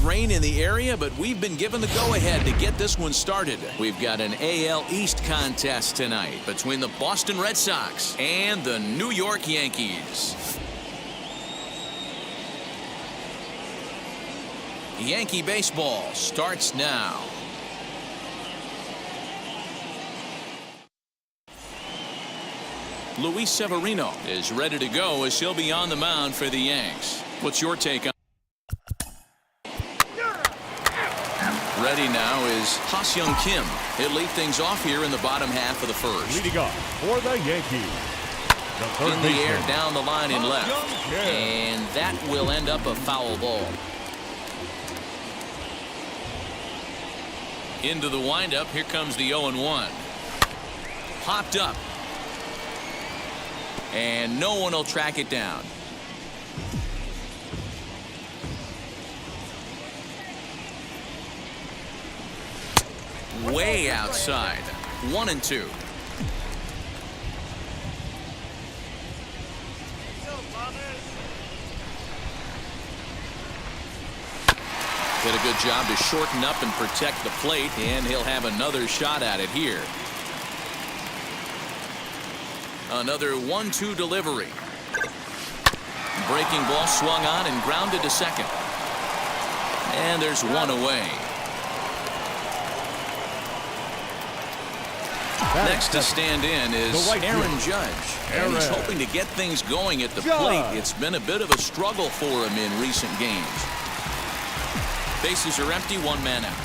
rain in the area, but we've been given the go-ahead to get this one started. We've got an AL East contest tonight between the Boston Red Sox and the New York Yankees. Yankee baseball starts now. Luis Severino is ready to go as he'll be on the mound for the Yanks. What's your take on? Ready now is Ha-Seong Kim. He'll lead things off here in the bottom half of the first. Leading off for the Yankees. In the air down the line in left. And that will end up a foul ball. Into the windup. Here comes the 0-1. Popped up. And no one will track it down. Way outside. 1-2. Did a good job to shorten up and protect the plate, and he'll have another shot at it here. Another 1-2 delivery. Breaking ball swung on and grounded to second. And there's one away. Next to stand in is Aaron Judge. And he's hoping to get things going at the plate. It's been a bit of a struggle for him in recent games. Bases are empty, one man out.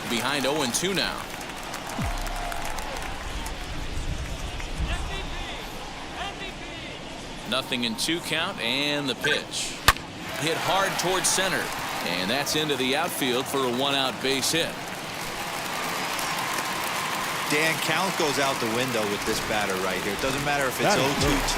Behind 0-2 now. Nothing in 2 count, and the pitch. Hit hard towards center, and that's into the outfield for a 1-out base hit. Dan, count goes out the window with this batter right here. It doesn't matter if it's 0-2,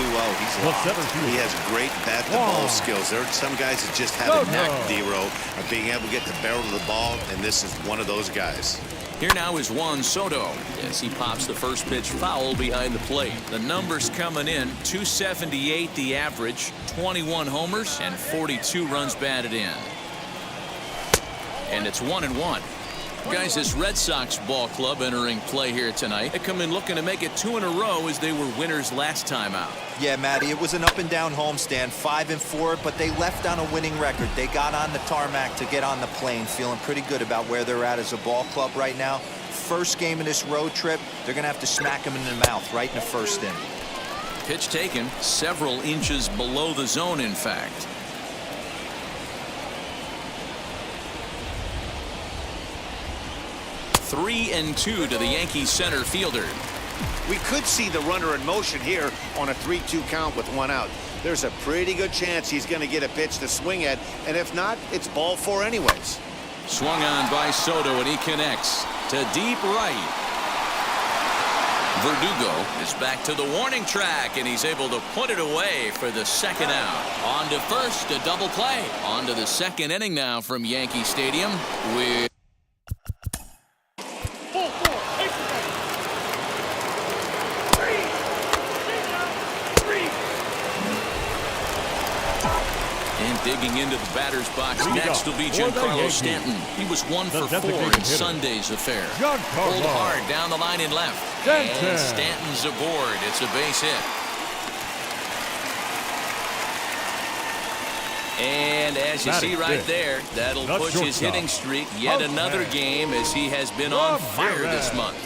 2-0. He has great bat-to-ball skills. There are some guys that just have a knack, D-Row, of being able to get the barrel of the ball, and this is one of those guys. Here now is Juan Soto as he pops the first pitch foul behind the plate. The numbers coming in: 278 the average, 21 homers, and 42 runs batted in. And it's 1-1. Guys, this Red Sox ball club entering play here tonight. They come in looking to make it 2 in a row as they were winners last time out. Yeah, Matty, it was an up-and-down homestand, 5-4, but they left on a winning record. They got on the tarmac to get on the plane, feeling pretty good about where they're at as a ball club right now. First game of this road trip, they're going to have to smack them in the mouth right in the first inning. Pitch taken several inches below the zone, in fact. Three and 2 to the Yankees center fielder. We could see the runner in motion here on a 3-2 count with 1 out. There's a pretty good chance he's going to get a pitch to swing at, and if not, it's ball 4 anyways. Swung on by Soto, and he connects to deep right. Verdugo is back to the warning track, and he's able to put it away for the second out. On to first, a double play. On to the second inning now from Yankee Stadium with digging into the batter's box next will be Giancarlo Stanton. He was 1 for 4 in Sunday's affair. Pulled hard down the line in left. And Stanton's aboard. It's a base hit. And as you see right there, that'll push his hitting streak yet another game as he has been on fire this month.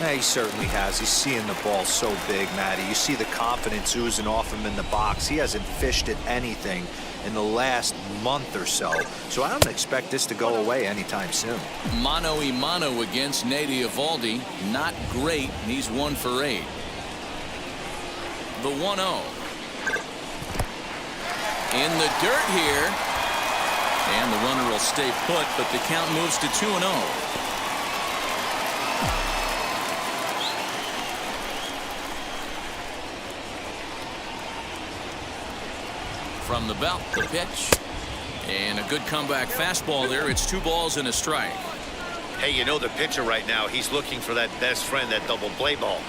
Yeah, he certainly has. He's seeing the ball so big, Matty. You see the confidence oozing off him in the box. He hasn't fished at anything in the last month or so. So I don't expect this to go away anytime soon. Mano y mano against Nady Eovaldi. Not great. He's 1 for 8. The 1-0. In the dirt here. And the runner will stay put, but the count moves to 2-0. From the belt, the pitch, and a good comeback fastball there. It's 2 balls and a strike. Hey, you know the pitcher right now, he's looking for that best friend, that double play ball.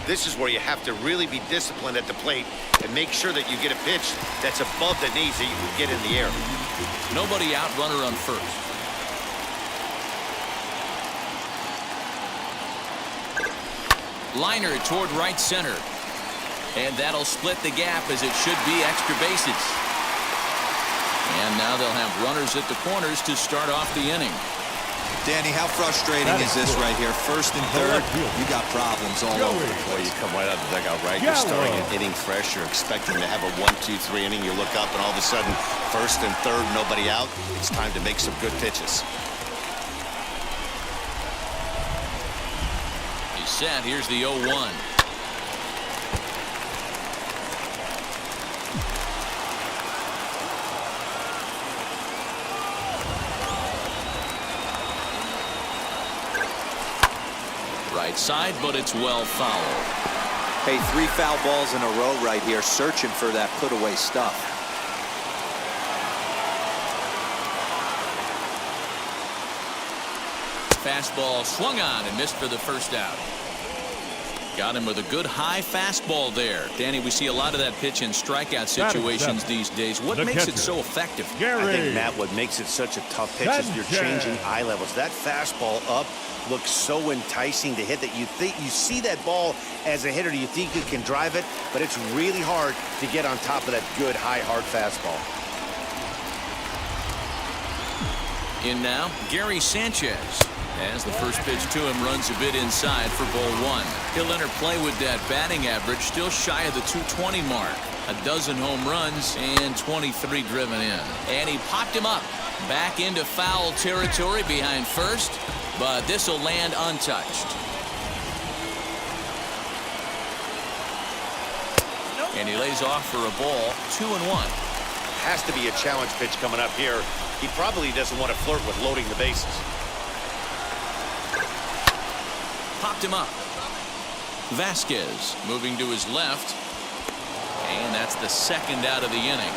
This is where you have to really be disciplined at the plate and make sure that you get a pitch that's above the knees that you can get in the air. Nobody out, runner on first. Liner toward right center. And that'll split the gap as it should be extra bases. And now they'll have runners at the corners to start off the inning. Danny, how frustrating is this right here? First and third, you got problems all over the Boy, place. you come right out of the dugout, right? You're starting an inning fresh. You're expecting to have a 1-2-3 inning. You look up, and all of a sudden, first and third, nobody out. It's time to make some good pitches. He's set. Here's the 0-1. Right side, but it's well fouled. Hey, 3 foul balls in a row right here, searching for that put-away stuff. Fastball swung on and missed for the first out. Got him with a good high fastball there. Danny, we see a lot of that pitch in strikeout situations these days. What makes it so effective? I think, Matt, what makes it such a tough pitch is you're changing eye levels. That fastball up looks so enticing to hit that you see that ball as a hitter, you think you can drive it, but it's really hard to get on top of that good high hard fastball. In now, Gary Sanchez. As the first pitch to him runs a bit inside for ball 1. He'll enter play with that batting average still shy of the 220 mark. A dozen home runs and 23 driven in. And he popped him up back into foul territory behind first, but this will land untouched. And he lays off for a ball, 2-1. Has to be a challenge pitch coming up here. He probably doesn't want to flirt with loading the bases. Popped him up. Vasquez moving to his left. And that's the second out of the inning.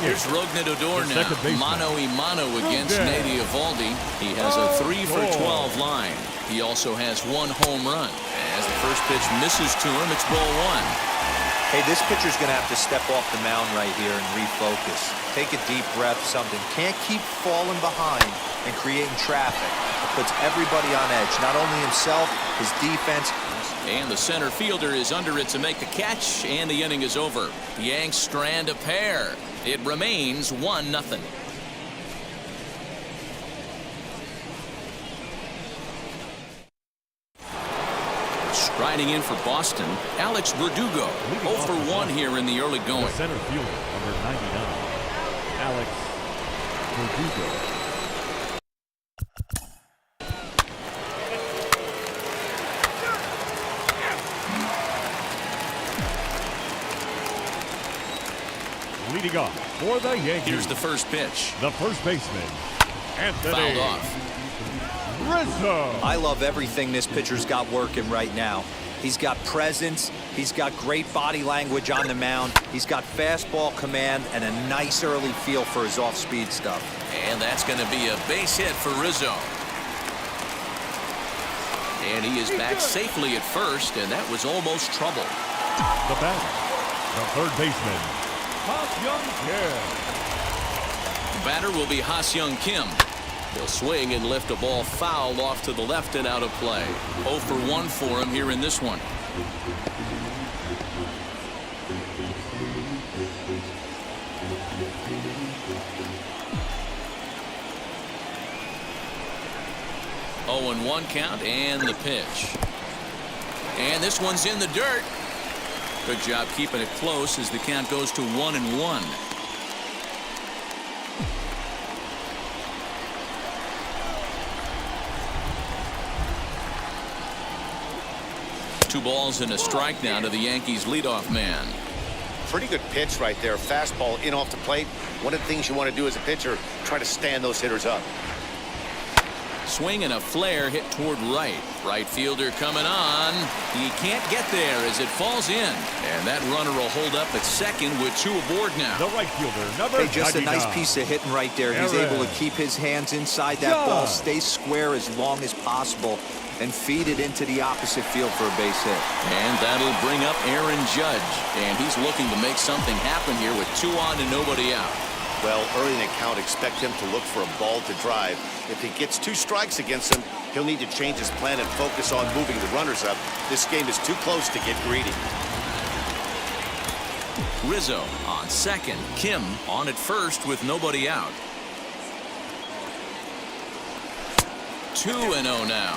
Here's Rougned Odor now. Mano a mano against Nady Eovaldi. He has a 3-for-12 line. He also has 1 home run. As the first pitch misses to him, it's ball 1. Hey, this pitcher's going to have to step off the mound right here and refocus. Take a deep breath, something. Can't keep falling behind and creating traffic. It puts everybody on edge, not only himself, his defense. And the center fielder is under it to make the catch, and the inning is over. The Yanks strand a pair. It remains 1-0. Riding in for Boston, Alex Verdugo. 0 for 1 here in the early going. The center fielder, number 99, Alex Verdugo. Leading off for the Yankees. Here's the first pitch. The first baseman, Anthony Fouled off. Rizzo. I love everything this pitcher's got working right now. He's got presence. He's got great body language on the mound. He's got fastball command and a nice early feel for his off-speed stuff. And that's going to be a base hit for Rizzo. And he is back safely at first, and that was almost trouble. The batter, the third baseman, Ha-Seong Kim. The batter will be Ha-Seong Kim. He'll swing and lift a ball foul off to the left and out of play. 0 for 1 for him here in this one. Oh, and 1 count and the pitch. And this one's in the dirt. Good job keeping it close as the count goes to 1-1. 2 balls and a strike now to the Yankees leadoff man. Pretty good pitch right there. Fastball in off the plate. One of the things you want to do as a pitcher, try to stand those hitters up. Swing and a flare hit toward right. Right fielder coming on. He can't get there as it falls in. And that runner will hold up at second with 2 aboard now. The right fielder, number Hey, just a nice piece of hitting right there. He's able to keep his hands inside that ball, stay square as long as possible, and feed it into the opposite field for a base hit. And that'll bring up Aaron Judge. And he's looking to make something happen here with 2 on and nobody out. Well, early in the count, expect him to look for a ball to drive. If he gets 2 strikes against him, he'll need to change his plan and focus on moving the runners up. This game is too close to get greedy. Rizzo on second. Kim on at first with nobody out. 2-0 now.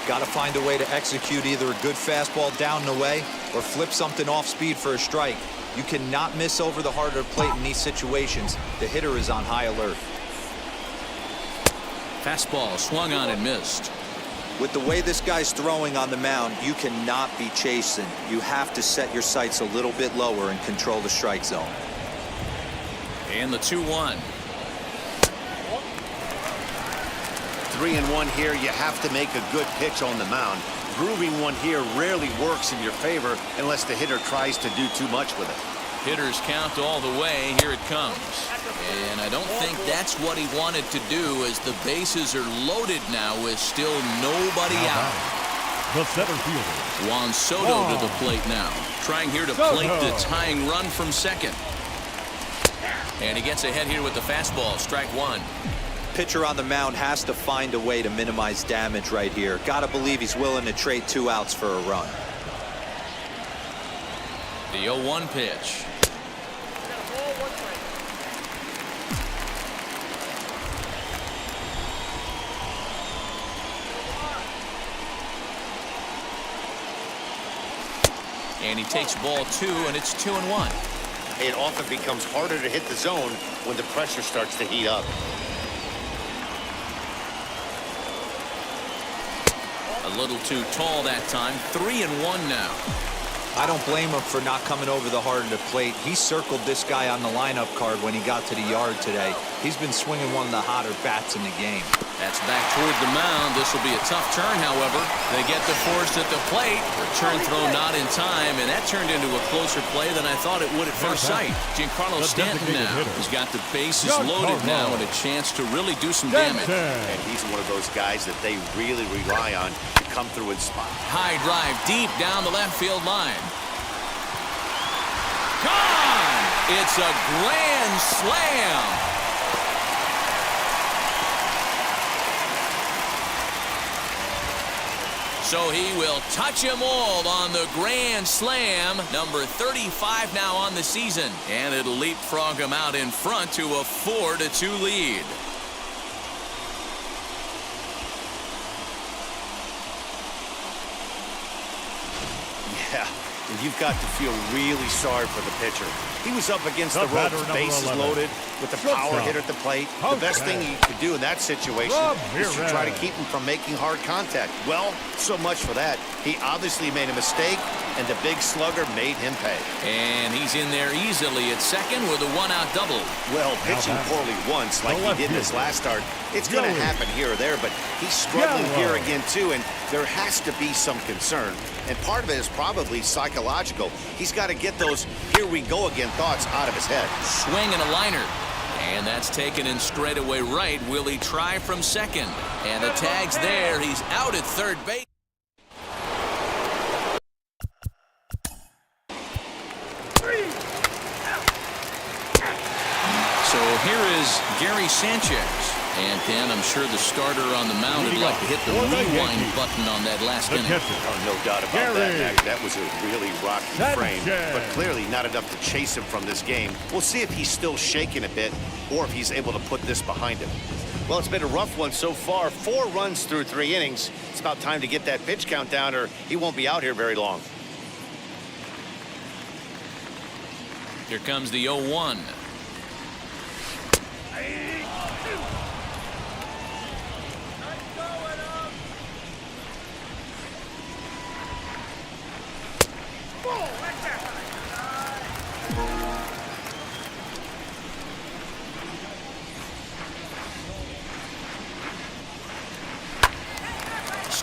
Got to find a way to execute either a good fastball down and away or flip something off speed for a strike. You cannot miss over the heart of the plate in these situations. The hitter is on high alert. Fastball swung on and missed. With the way this guy's throwing on the mound, you cannot be chasing. You have to set your sights a little bit lower and control the strike zone. And the 2-1. 3-1 here. You have to make a good pitch on the mound. Grooving one here rarely works in your favor unless the hitter tries to do too much with it. Hitters count all the way. Here it comes. And I don't think that's what he wanted to do, as the bases are loaded now with still nobody out. The center fielder, Juan Soto to the plate now. Trying here to plate the tying run from second. And he gets ahead here with the fastball. Strike 1. Pitcher on the mound has to find a way to minimize damage right here. Got to believe he's willing to trade 2 outs for a run. The 0-1 pitch. And he takes ball 2, and it's 2-1. It often becomes harder to hit the zone when the pressure starts to heat up. A little too tall that time. 3-1 now. I don't blame him for not coming over the heart of the plate. He circled this guy on the lineup card when he got to the yard today. He's been swinging one of the hotter bats in the game. That's back toward the mound. This will be a tough turn, however. They get the force at the plate. Return throw not in time, and that turned into a closer play than I thought it would at first sight. Giancarlo Stanton now. He's got the bases loaded now and a chance to really do some damage. And he's one of those guys that they really rely on to come through and spot. High drive deep down the left field line. Gone! It's a grand slam. So he will touch them all on the grand slam. Number 35 now on the season. And it'll leapfrog him out in front to a 4-2 lead. Yeah, and you've got to feel really sorry for the pitcher. He was up against the ropes, bases loaded, with the power hitter at the plate. The best thing you could do in that situation is to try to keep him from making hard contact. Well, so much for that. He obviously made a mistake, and the big slugger made him pay. And he's in there easily at second with a 1-out double. Well, pitching poorly once, like he did this last start, it's going to happen here or there, but he's struggling here again, too, and there has to be some concern. And part of it is probably psychological. He's got to get those here we go again thoughts out of his head. Swing and a liner. And that's taken in straightaway right. Will he try from second? And the tag's there. He's out at third base. So here is Gary Sanchez. And Dan, I'm sure the starter on the mound would like to hit the rewind button on that last inning. Oh, no doubt about that, Mac. That was a really rocky frame, but clearly not enough to chase him from this game. We'll see if he's still shaking a bit or if he's able to put this behind him. Well, it's been a rough one so far. 4 runs through 3 innings. It's about time to get that pitch count down or he won't be out here very long. Here comes the 0-1.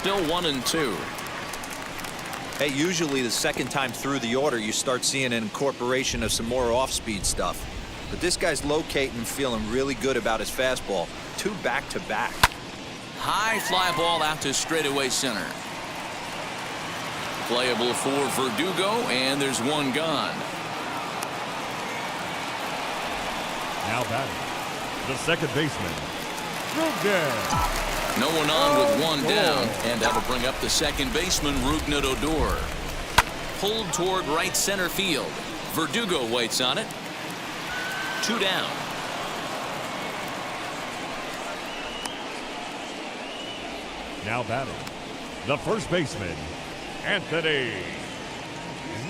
Still 1-2. Hey, usually the second time through the order, you start seeing an incorporation of some more off-speed stuff. But this guy's locating and feeling really good about his fastball. 2 back-to-back. High fly ball out to straightaway center. Playable for Verdugo, and there's one gone. Now batting, the second baseman, Rugner. No one on with one down, and that'll bring up the second baseman, Rougned Odor. Pulled toward right center field. Verdugo waits on it. 2 down. Now batting, the first baseman, Anthony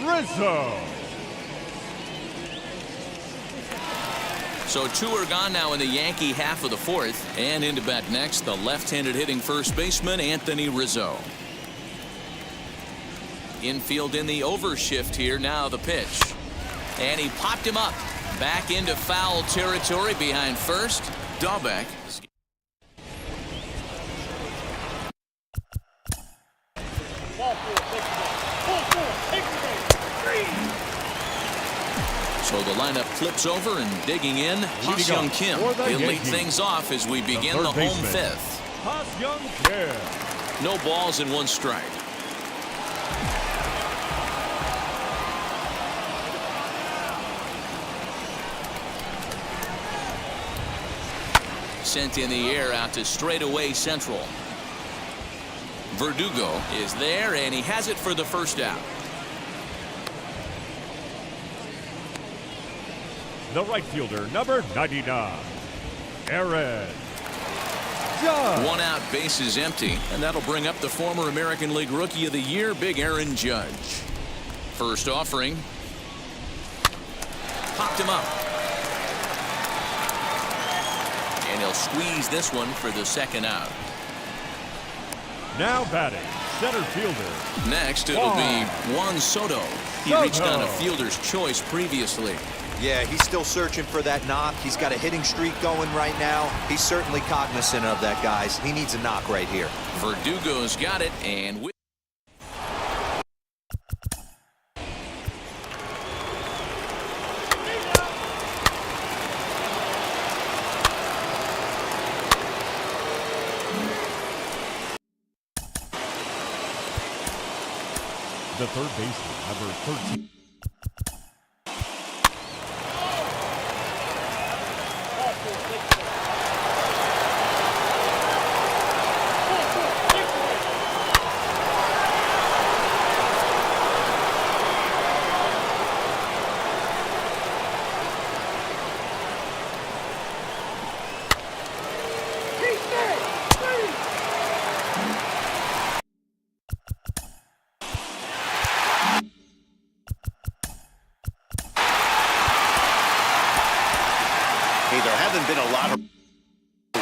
Rizzo. So 2 are gone now in the Yankee half of the 4th. And into bat next, the left-handed hitting first baseman, Anthony Rizzo. Infield in the overshift here. Now the pitch. And he popped him up. Back into foul territory behind first. Dahlbeck. So the lineup flips over, and digging in, Ha-Seong Kim. He'll lead things off as we begin the home 5th. Ha-Seong Kim. No balls and 1 strike. Sent in the air out to straightaway central. Verdugo is there, and he has it for the first out. The right fielder, number 99, Aaron Judge. 1 out, bases empty, and that'll bring up the former American League Rookie of the Year, Big Aaron Judge. First offering. Popped him up. And he'll squeeze this one for the second out. Now batting, center fielder. Next, it'll be Juan Soto. He reached on a fielder's choice previously. Yeah, he's still searching for that knock. He's got a hitting streak going right now. He's certainly cognizant of that, guys. He needs a knock right here. Verdugo's got it, and with the third baseman, number 13. There haven't been a lot of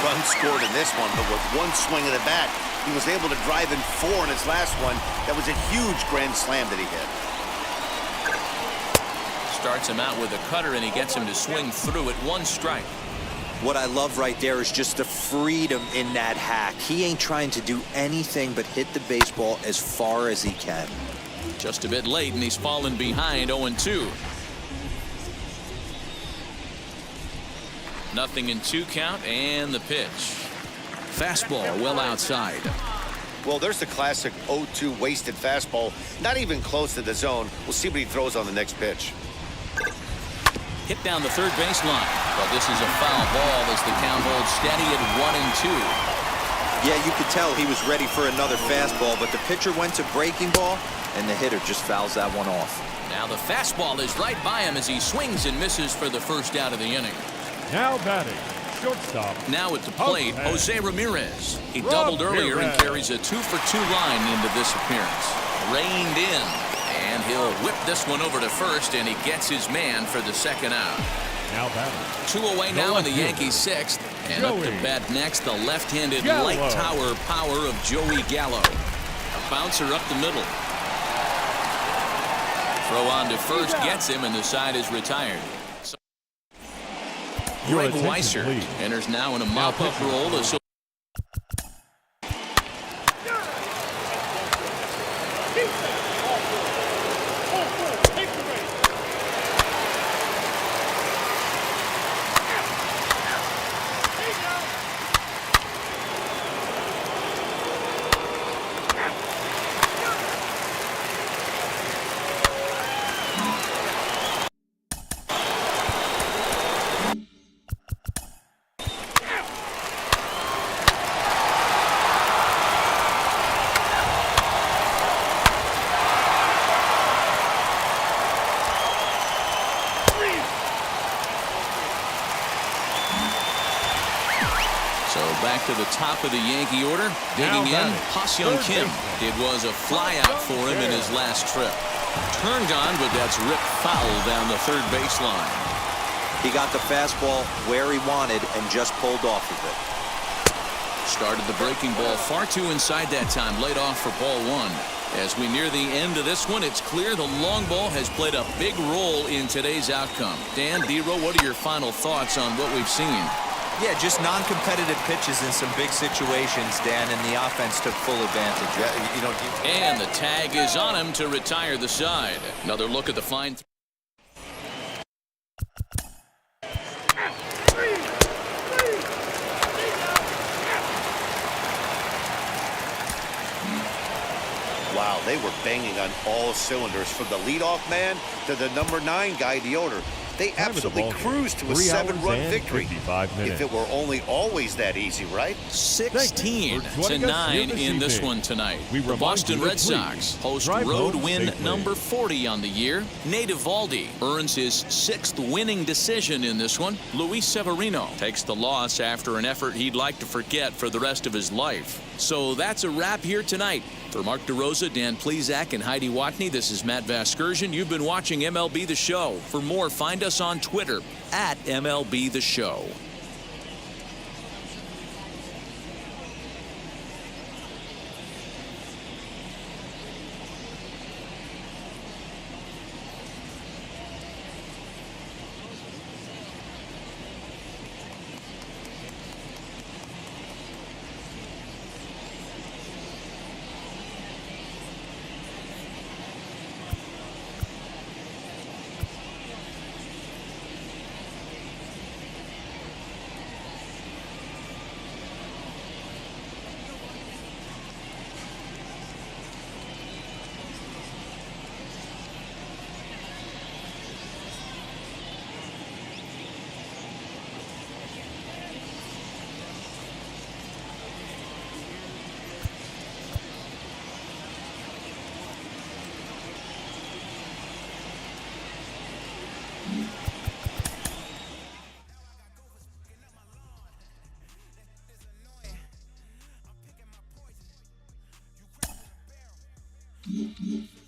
runs scored in this one, but with 1 swing of the bat, he was able to drive in 4 in his last one. That was a huge grand slam that he hit. starts him out with a cutter, and he gets him to swing through it. 1 strike. What I love right there is just the freedom in that hack. He ain't trying to do anything but hit the baseball as far as he can. Just a bit late, and he's fallen behind 0-2. 0-2 count, and the pitch. Fastball well outside. Well, there's the classic 0-2 wasted fastball. Not even close to the zone. We'll see what he throws on the next pitch. Hit down the third baseline, but this is a foul ball as the count holds steady at 1-2. Yeah, you could tell he was ready for another fastball, but the pitcher went to breaking ball, and the hitter just fouls that one off. Now the fastball is right by him as he swings and misses for the first out of the inning. Now batting, shortstop. Now at the plate, Jose Ramirez. He doubled earlier and carries a 2-for-2 line into this appearance. Reined in, and he'll whip this one over to first, and he gets his man for the second out. Now batting. 2 away now in the Yankees' 6th, and up to bat next, the left-handed light tower power of Joey Gallo. A bouncer up the middle. Throw on to first gets him, and the side is retired. Greg Weiser enters now in a mop-up role. So back to the top of the Yankee order. Digging in, Ha-Seong Kim. It was a flyout for him in his last trip. Turned on, but that's ripped foul down the third baseline. He got the fastball where he wanted and just pulled off of it. Started the breaking ball far too inside that time. Laid off for ball one. As we near the end of this one, it's clear the long ball has played a big role in today's outcome. Dan, D-Row, what are your final thoughts on what we've seen? Yeah, just non-competitive pitches in some big situations, Dan, and the offense took full advantage. And the tag is on him to retire the side. Another look at the fine. Wow, they were banging on all cylinders from the leadoff man to the number 9 guy, the order. They absolutely cruised to a 7-run victory. If it were only always that easy, right? 16-9 in this one tonight. The Boston Red Sox host road win number 40 on the year. Nate Eovaldi earns his 6th winning decision in this one. Luis Severino takes the loss after an effort he'd like to forget for the rest of his life. So that's a wrap here tonight. For Mark DeRosa, Dan Plesac, and Heidi Watney, this is Matt Vasgersian. You've been watching MLB The Show. For more, find us on Twitter at MLB The Show. Mm-hmm.